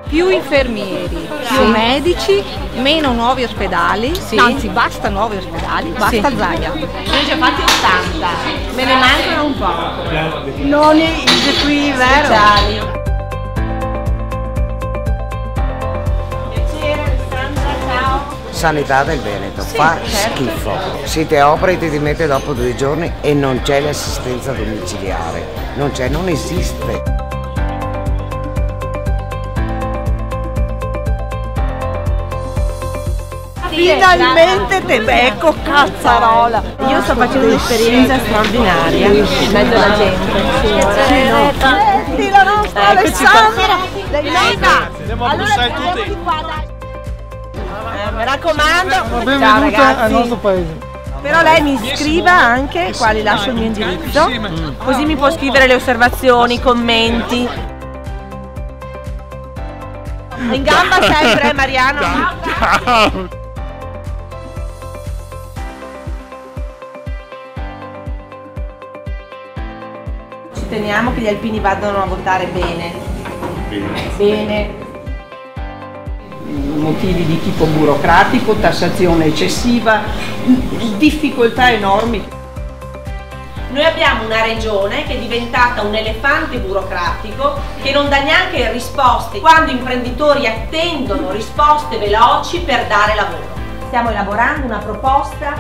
Più infermieri, più medici, meno nuovi ospedali, anzi basta nuovi ospedali, basta Zaia. Noi ci abbiamo fatti 80, me ne mancano un po'. Non è qui, vero? Piacere Alessandra, ciao. Sanità del Veneto, fa schifo. Si te operati ti mette dopo 2 giorni e non c'è l'assistenza domiciliare. Non c'è, non esiste. Finalmente te becco, cazzarola! Io sto facendo un'esperienza straordinaria in mezzo alla gente. Senti la nostra Alessandra! Allora tutti. Mi raccomando, Benvenuta al nostro paese. però lei mi scriva anche quali lascio il mio indirizzo, così mi può scrivere le osservazioni, i commenti. In gamba sempre, Mariano! Ciao! Ci teniamo che gli alpini vadano a votare bene. Bene. Motivi di tipo burocratico, tassazione eccessiva, difficoltà enormi. Noi abbiamo una regione che è diventata un elefante burocratico che non dà neanche risposte quando i imprenditori attendono risposte veloci per dare lavoro. Stiamo elaborando una proposta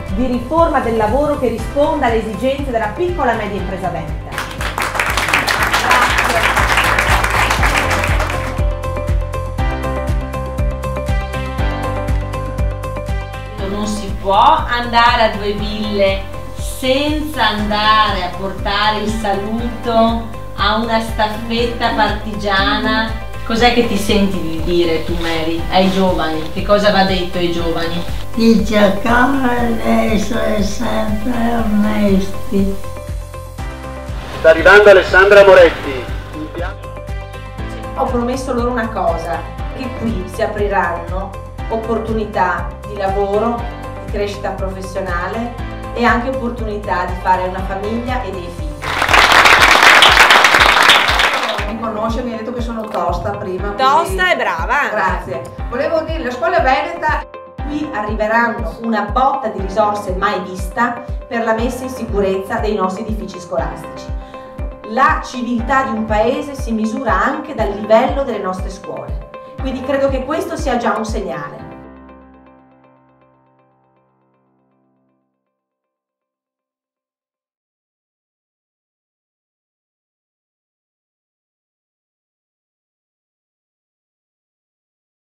di riforma del lavoro che risponda alle esigenze della piccola e media impresa veneta. Non si può andare a Due Ville senza andare a portare il saluto a una staffetta partigiana. Cos'è che ti senti di dire tu, Mary, ai giovani? Che cosa va detto ai giovani? Di cercare di essere sempre onesti. Sta arrivando Alessandra Moretti. Ho promesso loro una cosa, che qui si apriranno opportunità di lavoro, di crescita professionale e anche opportunità di fare una famiglia e dei figli. Mi conosce, mi ha detto che sono tosta prima. Tosta e brava! Grazie. Volevo dire, le scuole veneta. Qui arriveranno una botta di risorse mai vista per la messa in sicurezza dei nostri edifici scolastici. La civiltà di un paese si misura anche dal livello delle nostre scuole, quindi credo che questo sia già un segnale.